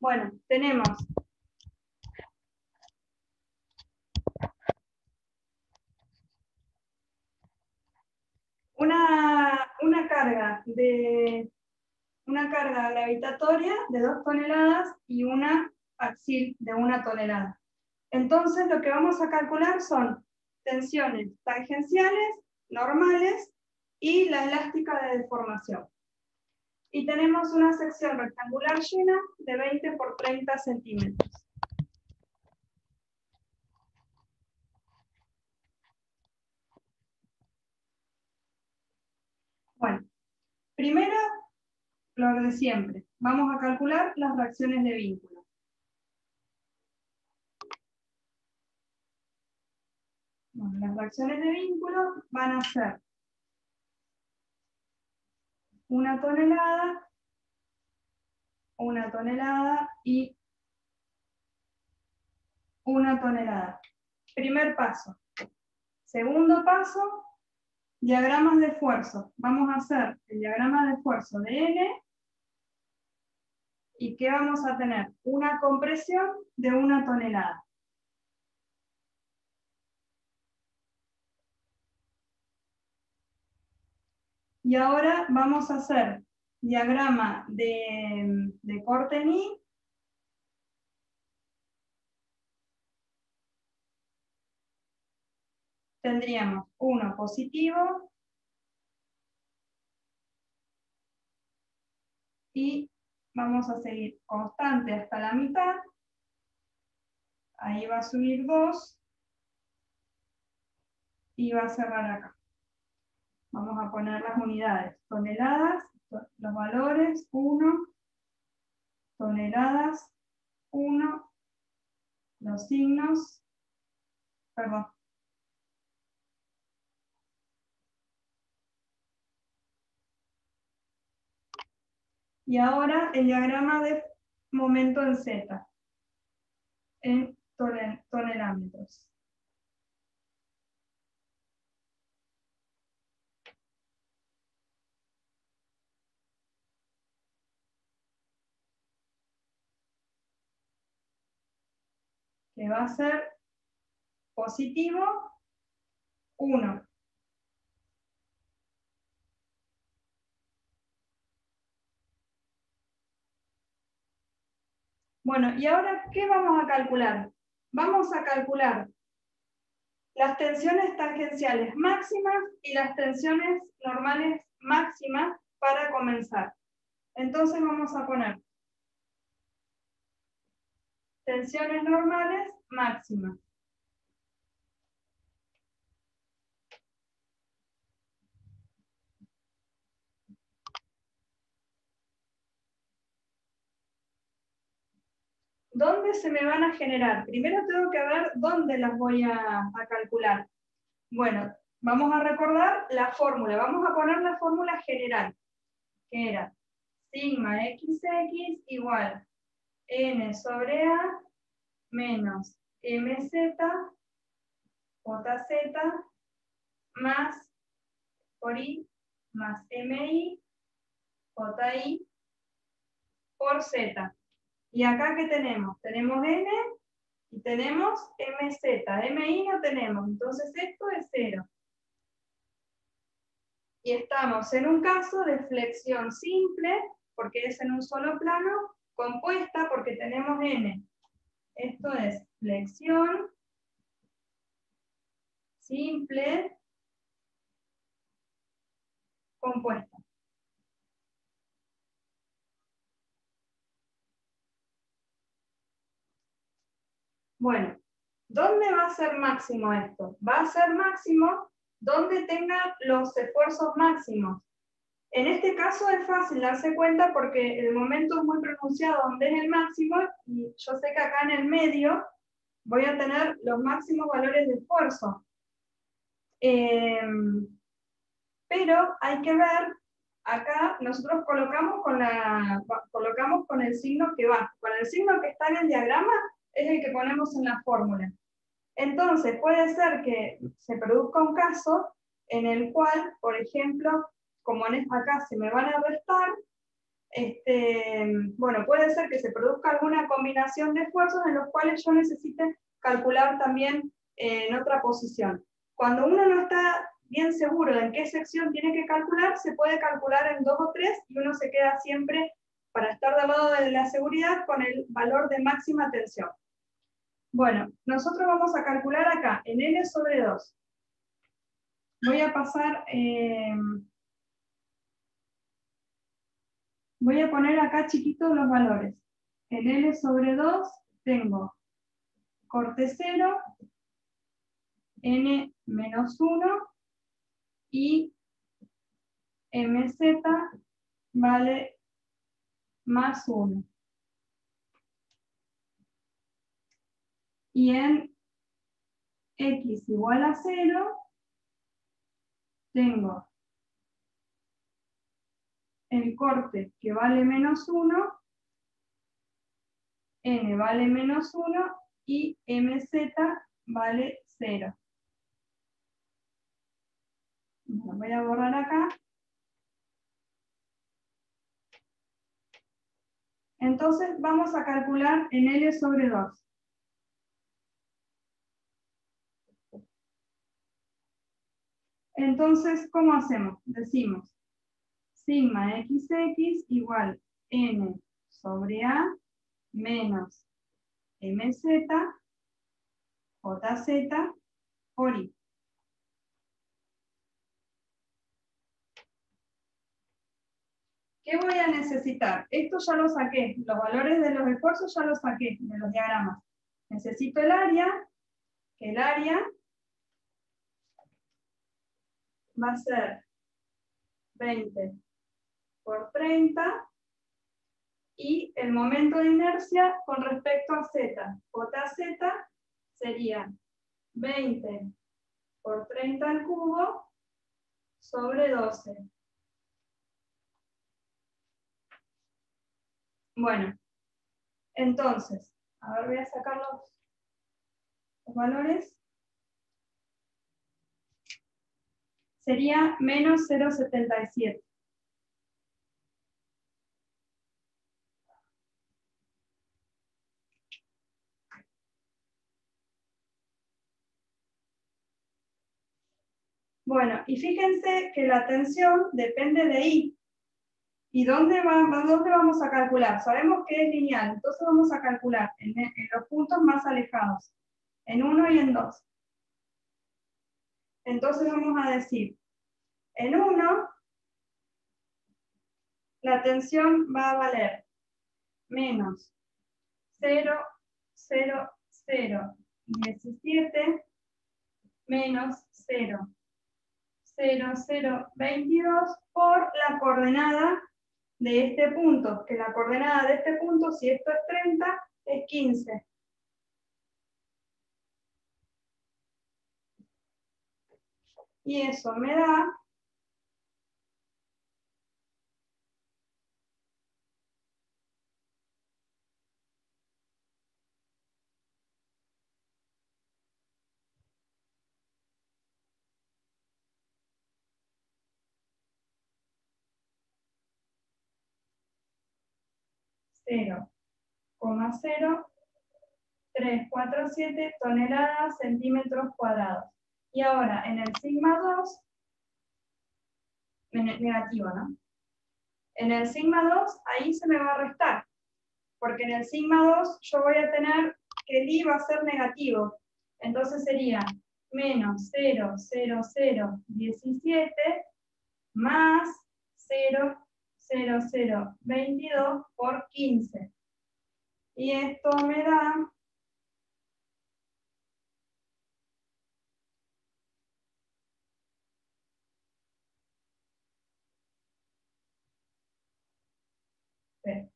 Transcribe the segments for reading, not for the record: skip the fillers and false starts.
Bueno, tenemos una carga gravitatoria de 2 toneladas y una axil de 1 tonelada. Entonces lo que vamos a calcular son tensiones tangenciales, normales, y la elástica de deformación. Y tenemos una sección rectangular llena de 20 por 30 centímetros. Bueno, primero lo de siempre. Vamos a calcular las reacciones de vínculo. Bueno, las reacciones de vínculo van a ser 1 tonelada, 1 tonelada y 1 tonelada. Primer paso. Segundo paso, diagramas de esfuerzo. Vamos a hacer el diagrama de esfuerzo de N. ¿Y qué vamos a tener? Una compresión de 1 tonelada. Y ahora vamos a hacer diagrama de corte en I. Tendríamos 1 positivo y vamos a seguir constante hasta la mitad. Ahí va a subir 2 y va a cerrar acá. Vamos a poner las unidades. Toneladas, los valores, 1, toneladas, 1, los signos, perdón. Y ahora el diagrama de momento en Z, en tonelámetros. Que va a ser positivo 1. Bueno, y ahora, ¿qué vamos a calcular? Vamos a calcular las tensiones tangenciales máximas y las tensiones normales máximas para comenzar. Entonces vamos a poner tensiones normales máximas. ¿Dónde se me van a generar? Primero tengo que ver dónde las voy a calcular. Bueno, vamos a recordar la fórmula. Vamos a poner la fórmula general, que era sigma xx igual n sobre a menos mz jz más por i más mi ji por z. ¿Y acá qué tenemos? Tenemos n y tenemos mz. Mi no tenemos, entonces esto es 0. Y estamos en un caso de flexión simple, porque es en un solo plano, compuesta porque tenemos n. Esto es flexión simple compuesta. Bueno, ¿dónde va a ser máximo esto? Va a ser máximo donde tenga los esfuerzos máximos. En este caso es fácil darse cuenta porque el momento es muy pronunciado donde es el máximo y yo sé que acá en el medio voy a tener los máximos valores de esfuerzo. Pero hay que ver, acá nosotros colocamos con el signo que va. Con el signo que está en el diagrama es el que ponemos en la fórmula. Entonces puede ser que se produzca un caso en el cual, por ejemplo, como acá se me van a restar, bueno, puede ser que se produzca alguna combinación de esfuerzos en los cuales yo necesite calcular también en otra posición. Cuando uno no está bien seguro de en qué sección tiene que calcular, se puede calcular en 2 o 3 y uno se queda siempre, para estar del lado de la seguridad, con el valor de máxima tensión. Bueno, nosotros vamos a calcular acá, en L sobre 2. Voy a pasar, voy a poner acá chiquitos los valores. En L sobre 2 tengo corte 0, N menos 1 y MZ vale más 1. Y en X igual a 0 tengo el corte que vale menos 1, N vale menos 1 y MZ vale 0. Lo voy a borrar acá. Entonces vamos a calcular en L sobre 2. Entonces, ¿cómo hacemos? Decimos sigma XX igual N sobre A menos MZ JZ por I. ¿Qué voy a necesitar? Esto ya lo saqué, los valores de los esfuerzos ya los saqué de los diagramas. Necesito el área, que el área va a ser 20 por 30 y el momento de inercia con respecto a Z. JZ sería 20 por 30 al cubo sobre 12. Bueno, entonces, a ver, voy a sacar los valores. Sería menos 0,77. Bueno, y fíjense que la tensión depende de I. ¿Y dónde vamos a calcular? Sabemos que es lineal, entonces vamos a calcular en los puntos más alejados, en 1 y en 2. Entonces vamos a decir, en 1, la tensión va a valer menos 0,0017 menos 0,0022 por la coordenada de este punto, que la coordenada de este punto, si esto es 30, es 15. Y eso me da 0,0347 toneladas centímetros cuadrados. Y ahora en el sigma 2, negativo, ¿no? En el sigma 2, ahí se me va a restar, porque en el sigma 2 yo voy a tener que el I va a ser negativo. Entonces sería menos 0,0017 más 0,0022 por 15. Y esto me da 0,0022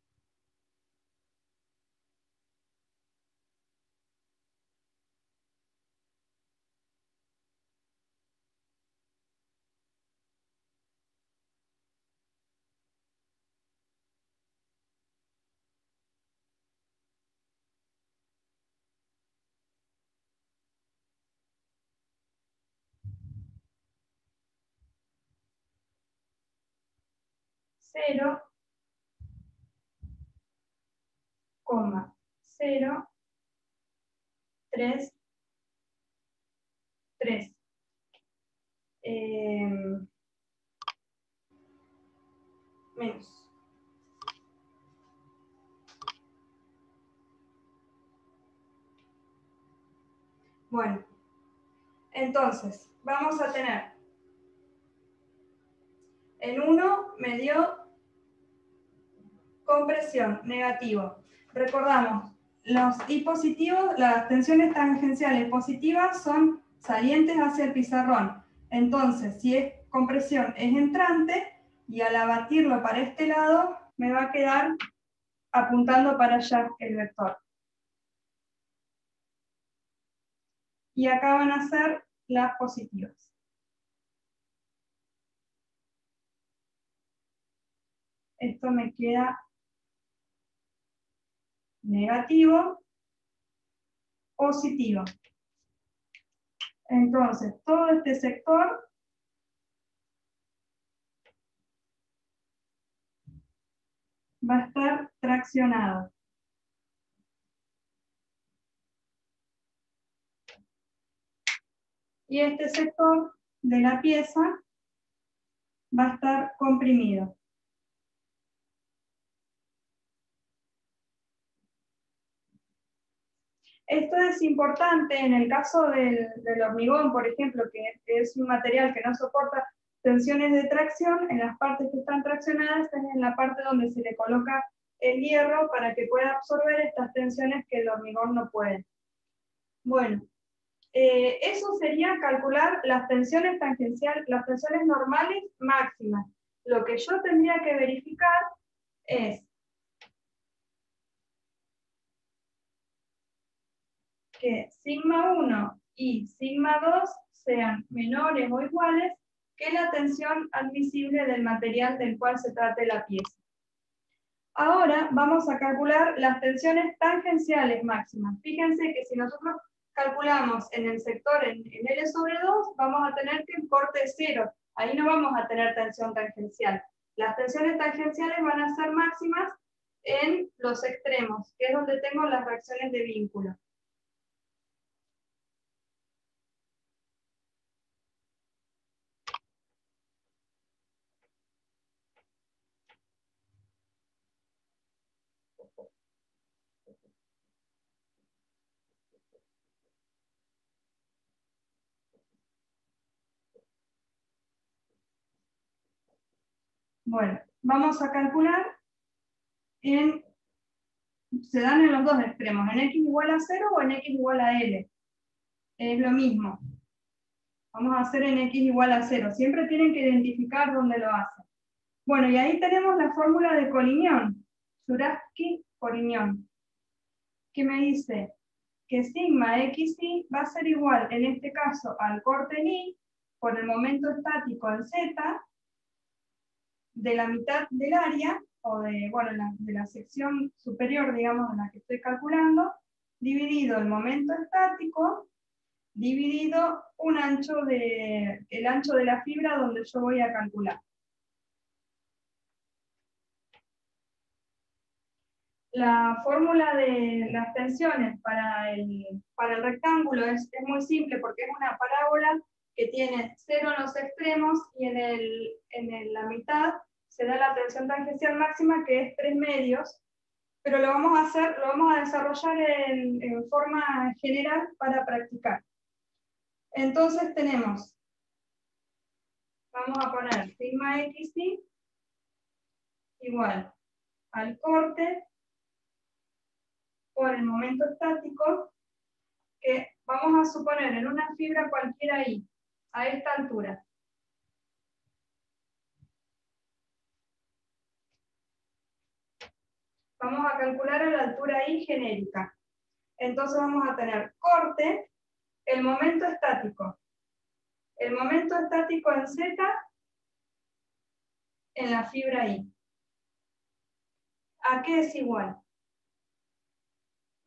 0,033. Menos. Bueno, entonces, vamos a tener, en 1 me dio compresión, negativo. Recordamos, los I positivos, las tensiones tangenciales positivas son salientes hacia el pizarrón. Entonces, si es compresión es entrante, y al abatirlo para este lado, me va a quedar apuntando para allá el vector. Y acá van a ser las positivas. Esto me queda negativo, positivo. Entonces, todo este sector va a estar traccionado. Y este sector de la pieza va a estar comprimido. Esto es importante en el caso del hormigón, por ejemplo, que es un material que no soporta tensiones de tracción. En las partes que están traccionadas es en la parte donde se le coloca el hierro para que pueda absorber estas tensiones que el hormigón no puede. Bueno, eso sería calcular las tensiones tangenciales, las tensiones normales máximas. Lo que yo tendría que verificar es que sigma 1 y sigma 2 sean menores o iguales que la tensión admisible del material del cual se trate la pieza. Ahora vamos a calcular las tensiones tangenciales máximas. Fíjense que si nosotros calculamos en el sector en L sobre 2, vamos a tener que el corte es 0. Ahí no vamos a tener tensión tangencial. Las tensiones tangenciales van a ser máximas en los extremos, que es donde tengo las reacciones de vínculo. Bueno, vamos a calcular se dan en los dos extremos, en x igual a 0 o en x igual a L. Es lo mismo. Vamos a hacer en x igual a 0. Siempre tienen que identificar dónde lo hacen. Bueno, y ahí tenemos la fórmula de Collignon, Zurabski-Collignon, que me dice que sigma xy va a ser igual, en este caso, al corte en y, por el momento estático en z, de la mitad del área, o de, bueno, de la sección superior, digamos, en la que estoy calculando, dividido el momento estático, dividido el ancho de la fibra donde yo voy a calcular. La fórmula de las tensiones para el rectángulo es muy simple porque es una parábola que tiene 0 en los extremos y en la mitad se da la tensión tangencial máxima, que es 3 medios, pero lo vamos a desarrollar en forma general para practicar. Entonces vamos a poner sigma xy igual al corte por el momento estático, que vamos a suponer en una fibra cualquiera ahí, a esta altura. Vamos a calcular a la altura I genérica. Entonces vamos a tener corte, el momento estático. El momento estático en Z en la fibra I. ¿A qué es igual?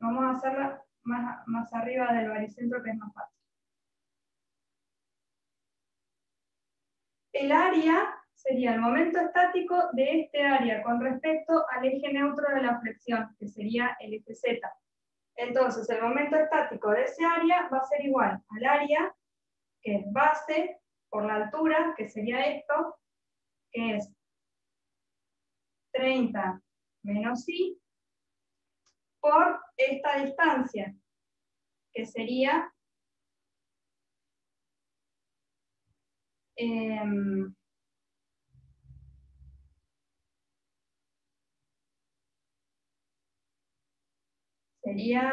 Vamos a hacerla más arriba del baricentro, que es más fácil. El área sería el momento estático de este área con respecto al eje neutro de la flexión, que sería el eje Z. Entonces, el momento estático de ese área va a ser igual al área, que es base, por la altura, que sería esto, que es 30 menos I, por esta distancia, que sería sería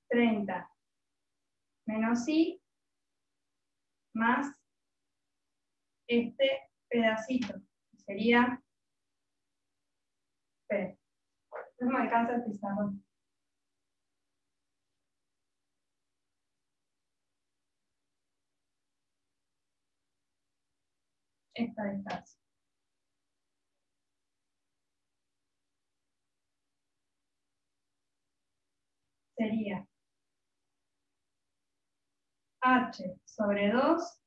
30 menos I más este pedacito, que sería, espera, no me alcanza el pizarrón. Esta distancia. Sería H sobre 2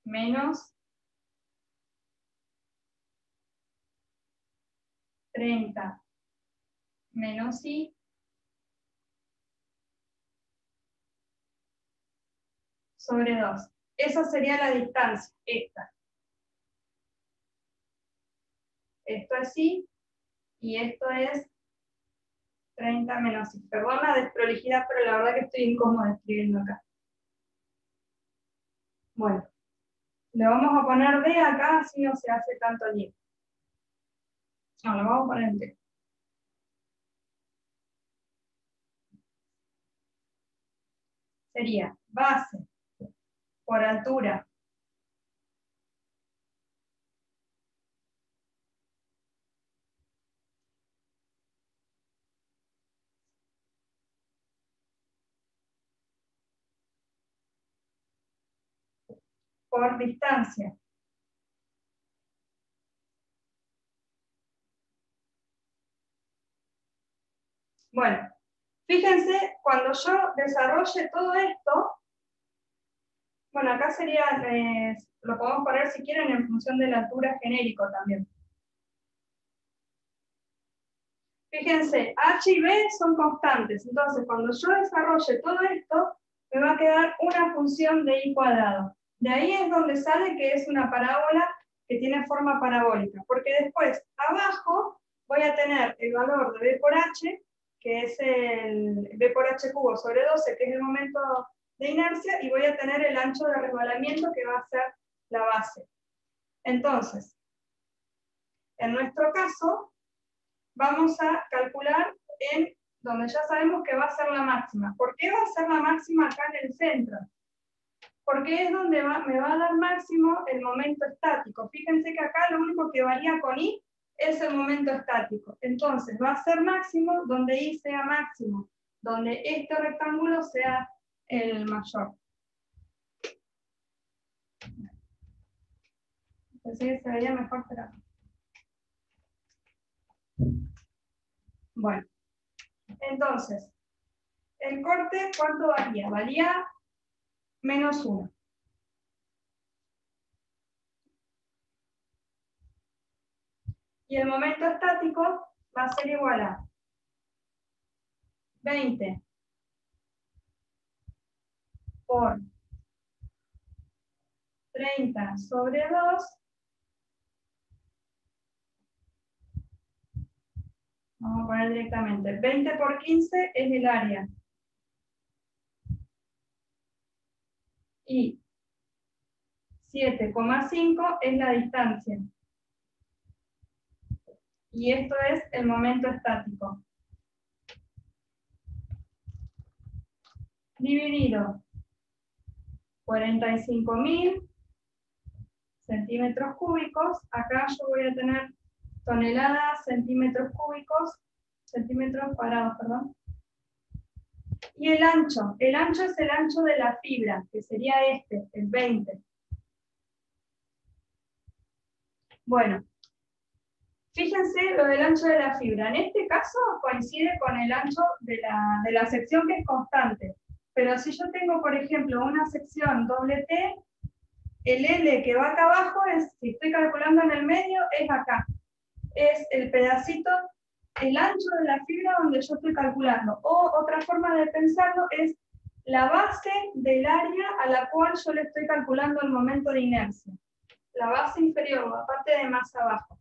menos 30 menos I sobre 2. Esa sería la distancia, esta. Esto es I y esto es 30 menos I. Perdón la desprolijidad, pero la verdad que estoy incómoda escribiendo acá. Bueno, le vamos a poner D acá, así no se hace tanto lío. No, lo vamos a poner en D. Sería base por altura por distancia. Bueno, fíjense, cuando yo desarrolle todo esto, bueno, acá sería, lo podemos poner si quieren en función de la altura genérico también. Fíjense, H y B son constantes, entonces cuando yo desarrolle todo esto, me va a quedar una función de I cuadrado. De ahí es donde sale que es una parábola que tiene forma parabólica, porque después, abajo, voy a tener el valor de B por H, que es el B por H cubo sobre 12, que es el momento de inercia, y voy a tener el ancho de resbalamiento, que va a ser la base. Entonces, en nuestro caso, vamos a calcular en donde ya sabemos que va a ser la máxima. ¿Por qué va a ser la máxima acá en el centro? Porque es donde me va a dar máximo el momento estático. Fíjense que acá lo único que varía con I es el momento estático. Entonces va a ser máximo donde I sea máximo, donde este rectángulo sea el mayor. Pensé que se veía mejor, pero... Bueno, entonces, el corte, ¿cuánto valía? Valía menos 1. Y el momento estático va a ser igual a 20 por 30 sobre 2. Vamos a poner directamente. 20 por 15 es el área. Y 7,5 es la distancia. Y esto es el momento estático. Dividido 45.000 centímetros cúbicos. Acá yo voy a tener toneladas, centímetros cúbicos, centímetros cuadrados, perdón. Y el ancho es el ancho de la fibra, que sería este, el 20. Bueno, fíjense lo del ancho de la fibra. En este caso coincide con el ancho de la sección que es constante. Pero si yo tengo, por ejemplo, una sección doble T, el L que va acá abajo, si estoy calculando en el medio, es acá. Es el pedacito, el ancho de la fibra donde yo estoy calculando. O otra forma de pensarlo es la base del área a la cual yo le estoy calculando el momento de inercia. La base inferior, la parte de más abajo.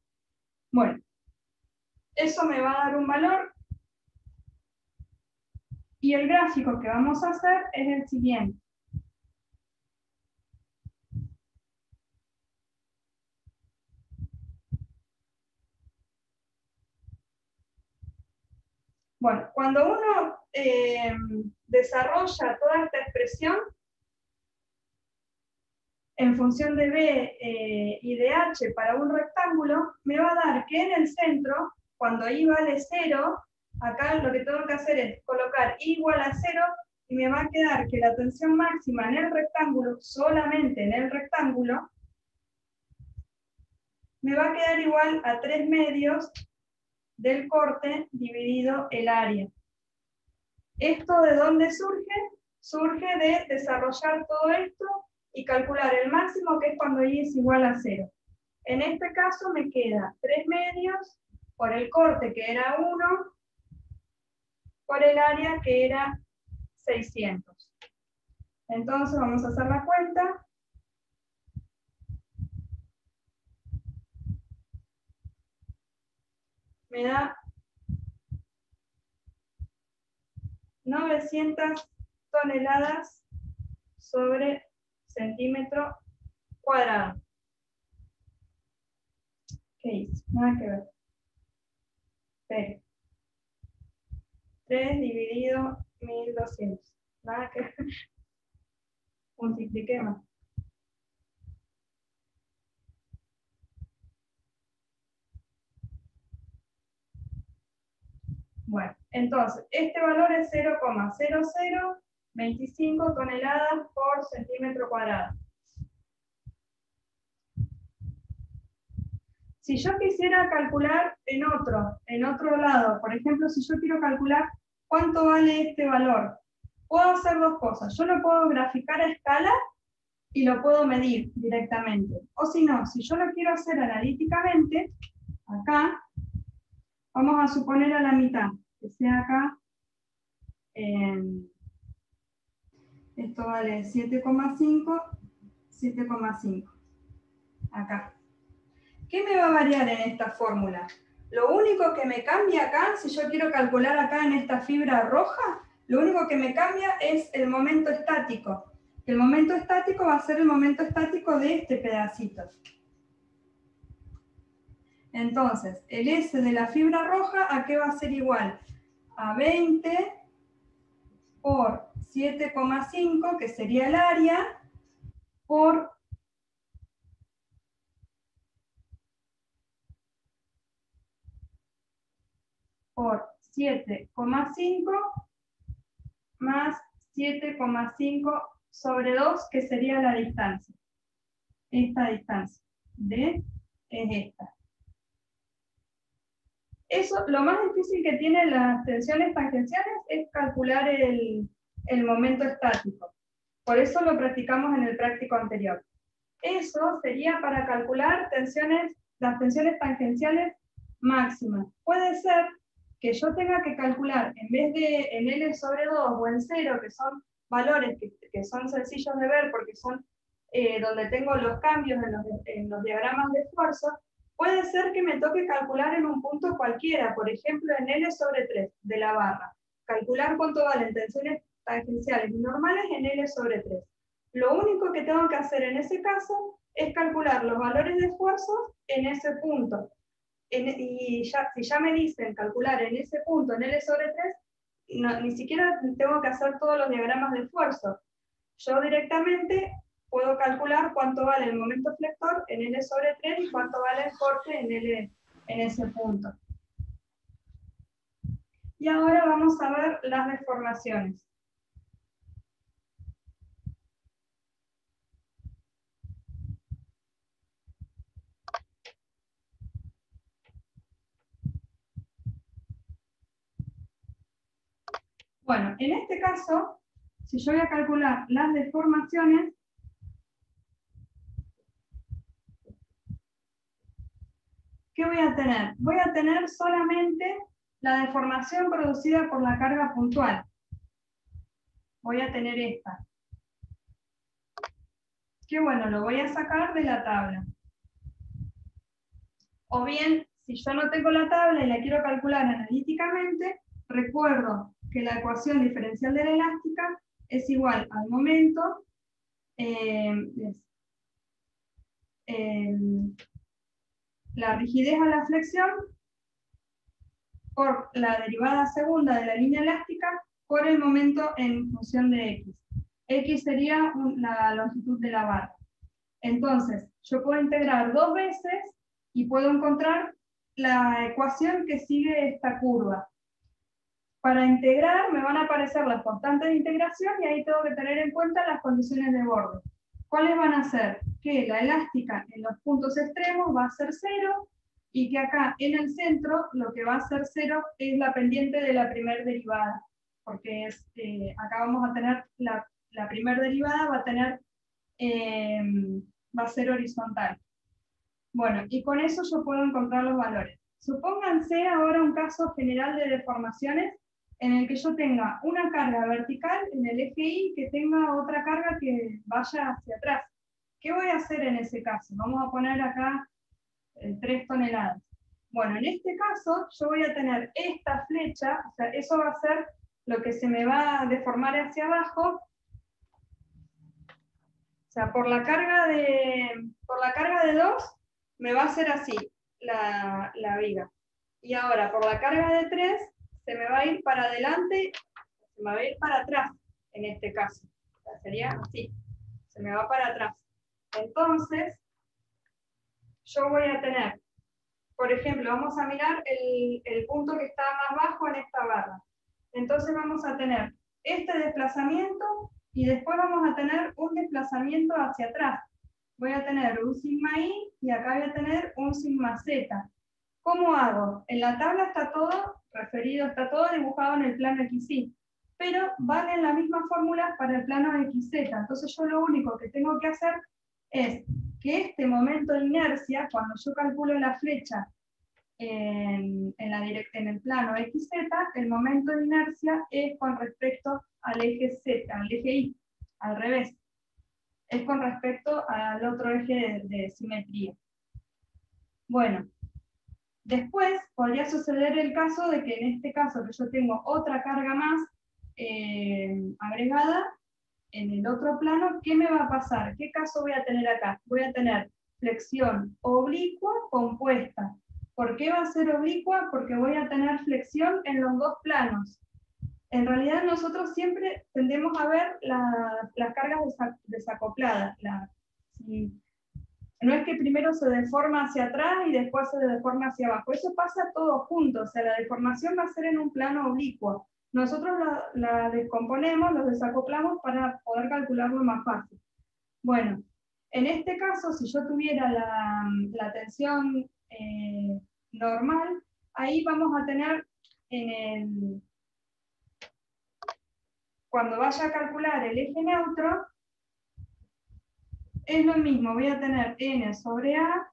Bueno, eso me va a dar un valor. Y el gráfico que vamos a hacer es el siguiente. Bueno, cuando uno desarrolla toda esta expresión, en función de B y de H para un rectángulo, me va a dar que en el centro, cuando I vale 0, acá lo que tengo que hacer es colocar I igual a 0, y me va a quedar que la tensión máxima en el rectángulo, solamente en el rectángulo, me va a quedar igual a 3 medios del corte dividido el área. ¿Esto de dónde surge? Surge de desarrollar todo esto y calcular el máximo, que es cuando I es igual a 0. En este caso me queda 3 medios por el corte, que era 1, por el área, que era 600. Entonces vamos a hacer la cuenta. Me da 900 toneladas sobre centímetro cuadrado. ¿Qué hice? Nada que ver. Pero 3 dividido 1200. Nada que ver. Multipliquemos. Bueno, entonces, este valor es 0,0025 toneladas por centímetro cuadrado. Si yo quisiera calcular en otro lado, por ejemplo, si yo quiero calcular cuánto vale este valor, puedo hacer dos cosas. Yo lo puedo graficar a escala y lo puedo medir directamente. O si no, si yo lo quiero hacer analíticamente, acá, vamos a suponer a la mitad, que sea acá, esto vale 7,5, 7,5, acá. ¿Qué me va a variar en esta fórmula? Lo único que me cambia acá, si yo quiero calcular acá en esta fibra roja, lo único que me cambia es el momento estático. El momento estático va a ser el momento estático de este pedacito. Entonces, el S de la fibra roja, ¿a qué va a ser igual? A 20 por 7,5, que sería el área, por 7,5 más 7,5 sobre 2, que sería la distancia. Esta distancia, D, es esta. Eso, lo más difícil que tienen las tensiones tangenciales es calcular el momento estático. Por eso lo practicamos en el práctico anterior. Eso sería para calcular las tensiones tangenciales máximas. Puede ser que yo tenga que calcular, en vez de en L sobre 2 o en 0, que son valores que son sencillos de ver porque son donde tengo los cambios en los diagramas de esfuerzo, puede ser que me toque calcular en un punto cualquiera, por ejemplo en L sobre 3 de la barra. Calcular cuánto valen tensiones tangenciales normales en L sobre 3. Lo único que tengo que hacer en ese caso es calcular los valores de esfuerzo en ese punto. Y si ya me dicen calcular en ese punto, en L sobre 3, ni siquiera tengo que hacer todos los diagramas de esfuerzo. Yo directamente puedo calcular cuánto vale el momento flector en L sobre 3 y cuánto vale el corte en ese punto. Y ahora vamos a ver las deformaciones. Bueno, en este caso, si yo voy a calcular las deformaciones, ¿qué voy a tener? Voy a tener solamente la deformación producida por la carga puntual. Voy a tener esta. Que bueno, lo voy a sacar de la tabla. O bien, si yo no tengo la tabla y la quiero calcular analíticamente, recuerdo que la ecuación diferencial de la elástica es igual al momento, la rigidez a la flexión por la derivada segunda de la línea elástica por el momento en función de x. X sería la longitud de la barra. Entonces, yo puedo integrar 2 veces y puedo encontrar la ecuación que sigue esta curva. Para integrar me van a aparecer las constantes de integración y ahí tengo que tener en cuenta las condiciones de borde. ¿Cuáles van a ser? Que la elástica en los puntos extremos va a ser 0 y que acá en el centro lo que va a ser 0 es la pendiente de la primera derivada. Porque acá vamos a tener la primera derivada, va a ser horizontal. Bueno, y con eso yo puedo encontrar los valores. Supónganse ahora un caso general de deformaciones en el que yo tenga una carga vertical en el eje Y que tenga otra carga que vaya hacia atrás. ¿Qué voy a hacer en ese caso? Vamos a poner acá 3 toneladas. Bueno, en este caso yo voy a tener esta flecha, o sea, eso va a ser lo que se me va a deformar hacia abajo. O sea, por la carga de 2 me va a hacer así la viga. Y ahora por la carga de 3 se me va a ir para adelante, se me va a ir para atrás en este caso. O sea, sería así, se me va para atrás. Entonces, yo voy a tener, por ejemplo, vamos a mirar el punto que está más bajo en esta barra. Entonces vamos a tener este desplazamiento y después vamos a tener un desplazamiento hacia atrás. Voy a tener un sigma I y acá voy a tener un sigma Z. ¿Cómo hago? En la tabla está todo referido, está todo dibujado en el plano XY, pero valen las mismas fórmulas para el plano XZ. Entonces yo lo único que tengo que hacer es que este momento de inercia, cuando yo calculo la flecha en el plano XZ, el momento de inercia es con respecto al eje Z, al eje Y, al revés. Es con respecto al otro eje de simetría. Bueno, después podría suceder el caso de que en este caso que yo tengo otra carga más agregada en el otro plano, ¿qué me va a pasar? ¿Qué caso voy a tener acá? Voy a tener flexión oblicua compuesta. ¿Por qué va a ser oblicua? Porque voy a tener flexión en los 2 planos. En realidad nosotros siempre tendemos a ver las cargas desacopladas. No es que primero se deforma hacia atrás y después se deforma hacia abajo. Eso pasa todo junto. O sea, la deformación va a ser en un plano oblicuo. Nosotros la descomponemos, los desacoplamos para poder calcularlo más fácil. Bueno, en este caso, si yo tuviera la tensión normal, ahí vamos a tener cuando vaya a calcular el eje neutro, es lo mismo, voy a tener n sobre a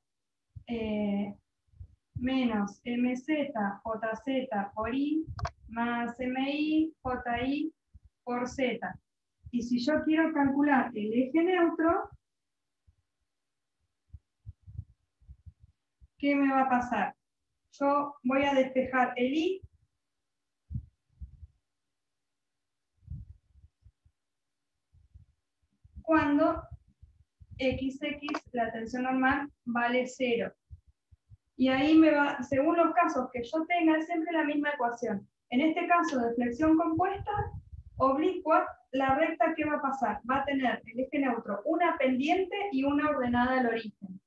menos mz, jz por i, más mi, ji por z. Y si yo quiero calcular el eje neutro, ¿qué me va a pasar? Yo voy a despejar el i cuando xx, la tensión normal, vale 0. Y ahí me va, según los casos que yo tenga, es siempre la misma ecuación. En este caso de flexión compuesta, oblicua, la recta, ¿qué va a pasar? Va a tener el eje neutro una pendiente y una ordenada al origen.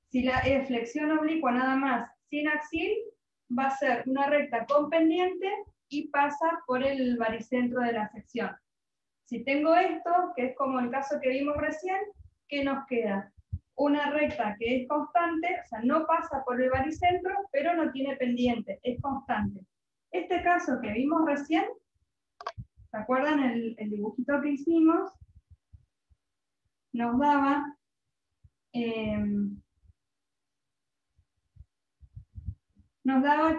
Si la flexión oblicua nada más sin axil, va a ser una recta con pendiente y pasa por el baricentro de la sección. Si tengo esto, que es como el caso que vimos recién, ¿qué nos queda? Una recta que es constante, o sea, no pasa por el baricentro, pero no tiene pendiente, es constante. Este caso que vimos recién, o ¿Se acuerdan el dibujito que hicimos? Nos daba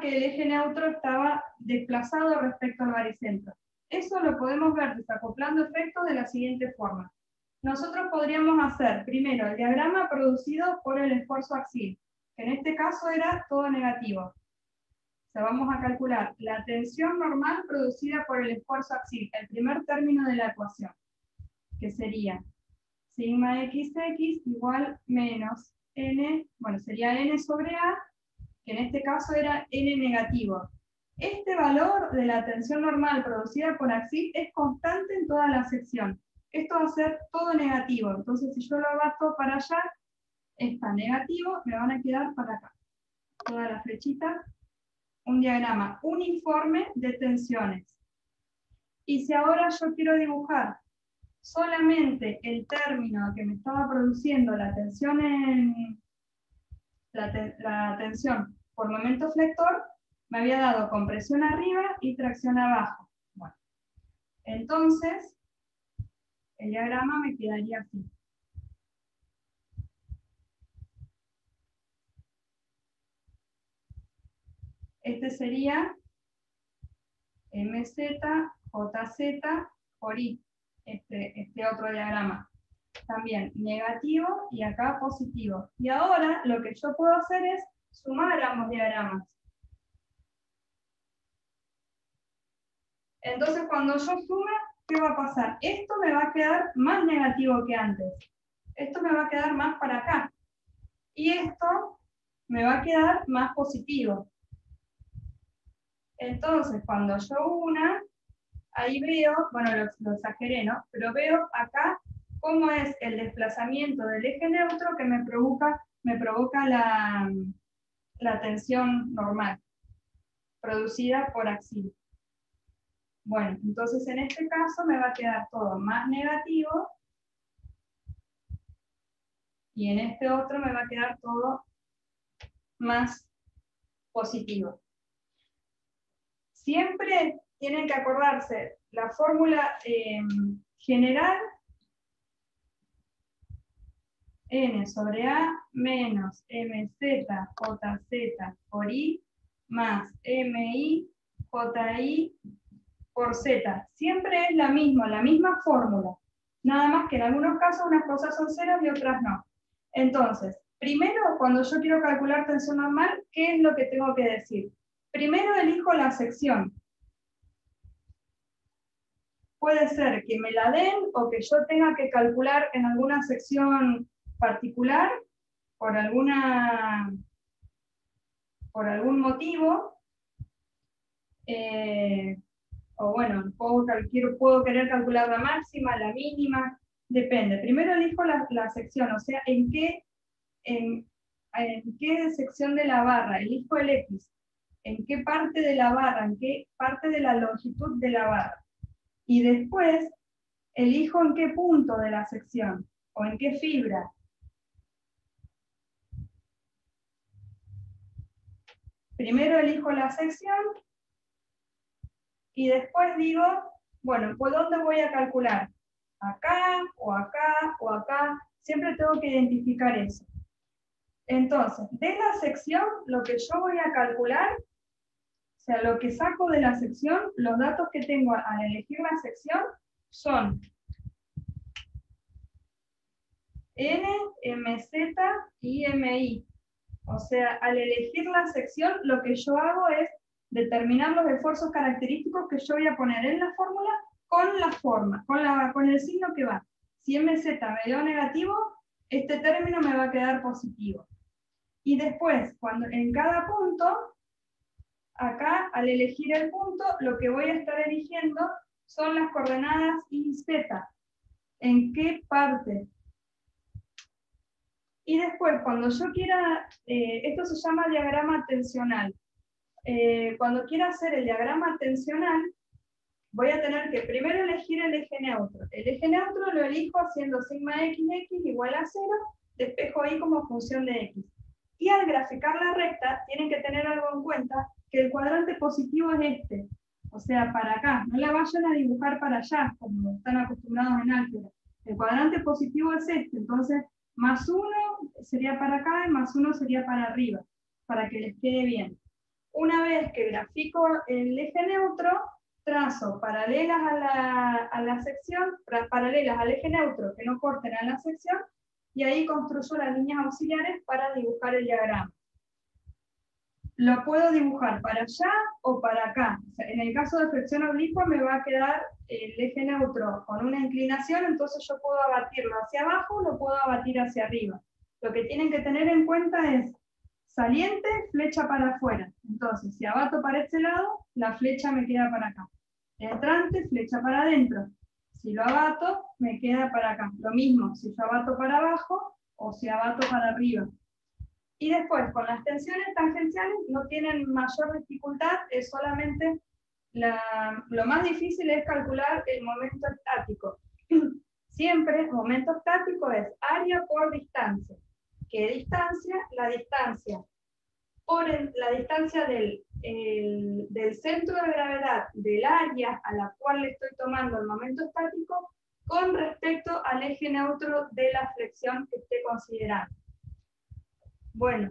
que el eje neutro estaba desplazado respecto al baricentro. Eso lo podemos ver desacoplando efectos de la siguiente forma. Nosotros podríamos hacer primero el diagrama producido por el esfuerzo axial, que en este caso era todo negativo. O sea, vamos a calcular la tensión normal producida por el esfuerzo axial, el primer término de la ecuación, que sería sigma xx igual menos n, bueno, sería n sobre a, que en este caso era n negativo. Este valor de la tensión normal producida por axial es constante en toda la sección. Esto va a ser todo negativo, entonces si yo lo abato para allá, está negativo, me van a quedar para acá. Todas las flechitas, un diagrama uniforme de tensiones. Y si ahora yo quiero dibujar solamente el término que me estaba produciendo la tensión la tensión por momento flector, me había dado compresión arriba y tracción abajo. Bueno, entonces, el diagrama me quedaría así. Este sería MZ, JZ por I, este otro diagrama. También negativo y acá positivo. Y ahora lo que yo puedo hacer es sumar ambos diagramas. Entonces cuando yo sume, ¿qué va a pasar? Esto me va a quedar más negativo que antes. Esto me va a quedar más para acá. Y esto me va a quedar más positivo. Entonces cuando yo una, ahí veo, bueno, lo exageré, ¿no? Pero veo acá cómo es el desplazamiento del eje neutro que me provoca la tensión normal, producida por axial. Bueno, entonces en este caso me va a quedar todo más negativo, y en este otro me va a quedar todo más positivo. Siempre tienen que acordarse la fórmula general, n sobre a menos mz jz por i más mi ji por z. Siempre es la misma fórmula. Nada más que en algunos casos unas cosas son ceros y otras no. Entonces, primero, cuando yo quiero calcular tensión normal, ¿qué es lo que tengo que decir? Primero elijo la sección. Puede ser que me la den o que yo tenga que calcular en alguna sección particular por algún motivo, o bueno, puedo querer calcular la máxima, la mínima, depende. Primero elijo la sección, o sea, en qué sección de la barra, elijo el X, en qué parte de la barra, en qué parte de la longitud de la barra. Y después elijo en qué punto de la sección, o en qué fibra. Primero elijo la sección, y después digo, bueno, ¿por dónde voy a calcular? Acá, o acá, o acá. Siempre tengo que identificar eso. Entonces, de la sección, lo que yo voy a calcular, o sea, lo que saco de la sección, los datos que tengo al elegir la sección son N, MZ y MI. O sea, al elegir la sección, lo que yo hago es determinar los esfuerzos característicos que yo voy a poner en la fórmula con la forma, con el signo que va. Si MZ me dio negativo, este término me va a quedar positivo. Y después, en cada punto, acá, al elegir el punto, lo que voy a estar eligiendo son las coordenadas Y, Z. ¿En qué parte? Y después, cuando yo quiera, esto se llama diagrama tensional. Cuando quiera hacer el diagrama tensional, voy a tener que primero elegir el eje neutro. El eje neutro lo elijo haciendo sigma xx igual a 0, despejo y como función de x. Y al graficar la recta, tienen que tener algo en cuenta, que el cuadrante positivo es este. O sea, para acá. No la vayan a dibujar para allá, como están acostumbrados en álgebra. El cuadrante positivo es este, entonces más 1 sería para acá y más 1 sería para arriba, para que les quede bien. Una vez que grafico el eje neutro, trazo paralelas a la sección, paralelas al eje neutro que no corten a la sección, y ahí construyo las líneas auxiliares para dibujar el diagrama. Lo puedo dibujar para allá o para acá. O sea, en el caso de flexión oblicua me va a quedar el eje neutro con una inclinación, entonces yo puedo abatirlo hacia abajo o lo puedo abatir hacia arriba. Lo que tienen que tener en cuenta es saliente, flecha para afuera. Entonces, si abato para este lado, la flecha me queda para acá. Entrante, flecha para adentro. Si lo abato, me queda para acá. Lo mismo, si yo abato para abajo o si abato para arriba. Y después, con las tensiones tangenciales no tienen mayor dificultad, es solamente lo más difícil es calcular el momento estático. Siempre el momento estático es área por distancia. ¿Qué distancia? La distancia la distancia del centro de gravedad del área a la cual le estoy tomando el momento estático con respecto al eje neutro de la flexión que esté considerando. Bueno,